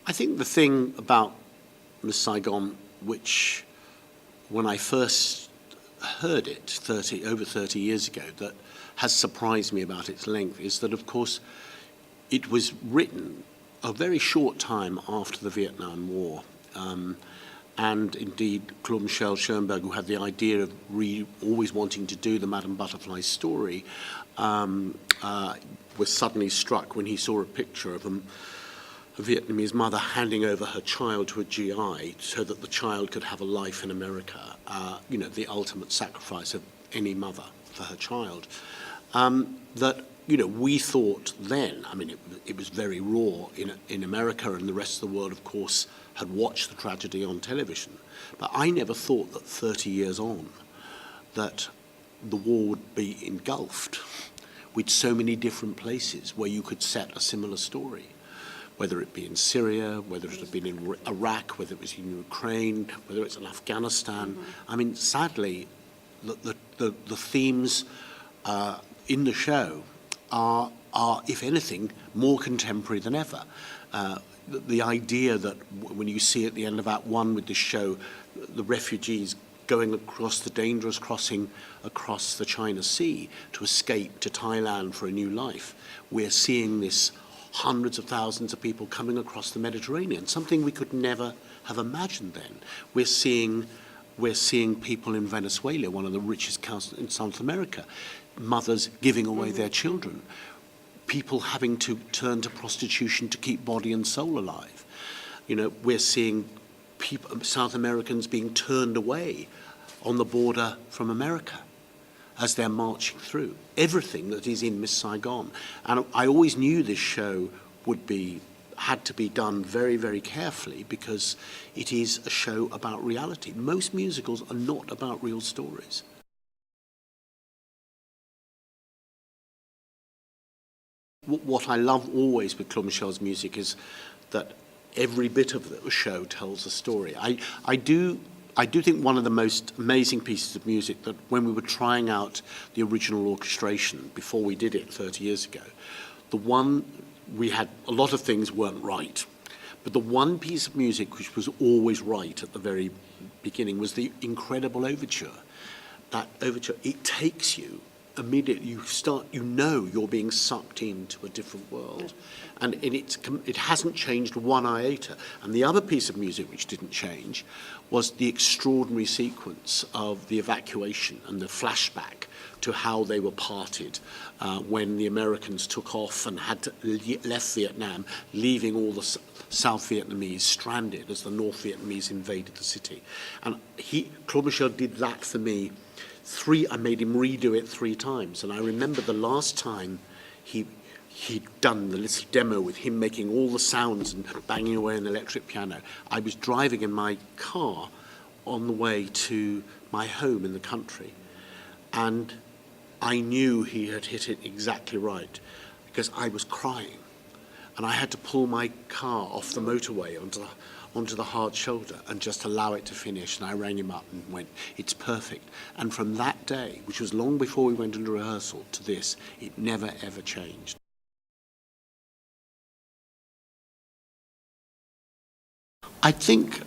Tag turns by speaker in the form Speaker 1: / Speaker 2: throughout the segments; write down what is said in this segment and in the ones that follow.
Speaker 1: I think the thing about Miss Saigon, which when I first heard it over 30 years ago, that has surprised me about its length, is that, of course, it was written a very short time after the Vietnam War. And indeed, Claude-Michel Schönberg, who had the idea of always wanting to do the Madame Butterfly story, was suddenly struck when he saw a picture of a Vietnamese mother handing over her child to a GI so that the child could have a life in America, you know, the ultimate sacrifice of any mother for her child. That, you know, we thought then, I mean, it was very raw in America, and the rest of the world, of course, had watched the tragedy on television. But I never thought that 30 years on, that the war would be engulfed with so many different places where you could set a similar story, whether it be in Syria, whether it had been in Iraq, whether it was in Ukraine, whether it's in Afghanistan. I mean, sadly, the themes in the show are, if anything, more contemporary than ever. The idea that when you see at the end of Act One with this show, the refugees going across the dangerous crossing across the China Sea to escape to Thailand for a new life, we're seeing this hundreds of thousands of people coming across the Mediterranean, something we could never have imagined then. We're seeing people in Venezuela, one of the richest countries in South America, mothers giving away their children, people having to turn to prostitution to keep body and soul alive. You know, we're seeing people, South Americans being turned away on the border from America as they're marching through. Everything that is in Miss Saigon. And I always knew this show had to be done very, very carefully, because it is a show about reality. Most musicals are not about real stories. What I love always with Claude-Michel's music is that every bit of the show tells a story. I do think one of the most amazing pieces of music, that when we were trying out the original orchestration before we did it 30 years ago, we had a lot of things weren't right, but the one piece of music which was always right at the very beginning was the incredible overture. That overture, it takes you immediately, you know you're being sucked into a different world. And it hasn't changed one iota. And the other piece of music which didn't change was the extraordinary sequence of the evacuation and the flashback to how they were parted when the Americans took off and left Vietnam, leaving all the South Vietnamese stranded as the North Vietnamese invaded the city. And Claude-Michel did that for me. I made him redo it 3 times, and I remember the last time he'd done the little demo with him making all the sounds and banging away an electric piano. I was driving in my car on the way to my home in the country, and I knew he had hit it exactly right, because I was crying, and I had to pull my car off the motorway onto the hard shoulder and just allow it to finish. And I rang him up and went, "It's perfect." And from that day, which was long before we went into rehearsal, to this, it never ever changed. I think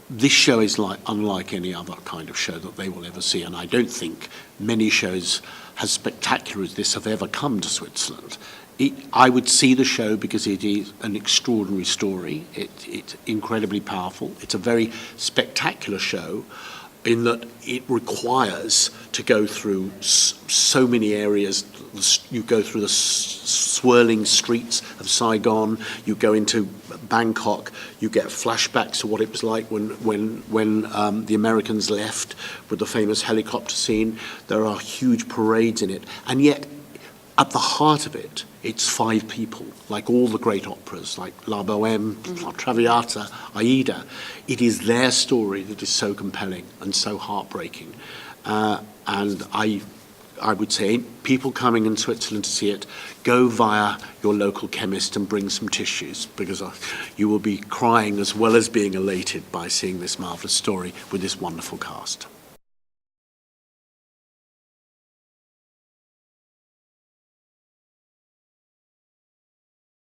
Speaker 1: this show is unlike any other kind of show that they will ever see, and I don't think many shows as spectacular as this have ever come to Switzerland. I would see the show because it is an extraordinary story. It's incredibly powerful. It's a very spectacular show in that it requires to go through so many areas. You go through the swirling streets of Saigon, you go into Bangkok, you get flashbacks to what it was like when the Americans left, with the famous helicopter scene. There are huge parades in it, and yet at the heart of it, it's 5 people, like all the great operas, like La Bohème, La Traviata, Aida. It is their story that is so compelling and so heartbreaking. And I would say, people coming in Switzerland to see it, go via your local chemist and bring some tissues, because you will be crying as well as being elated by seeing this marvellous story with this wonderful cast.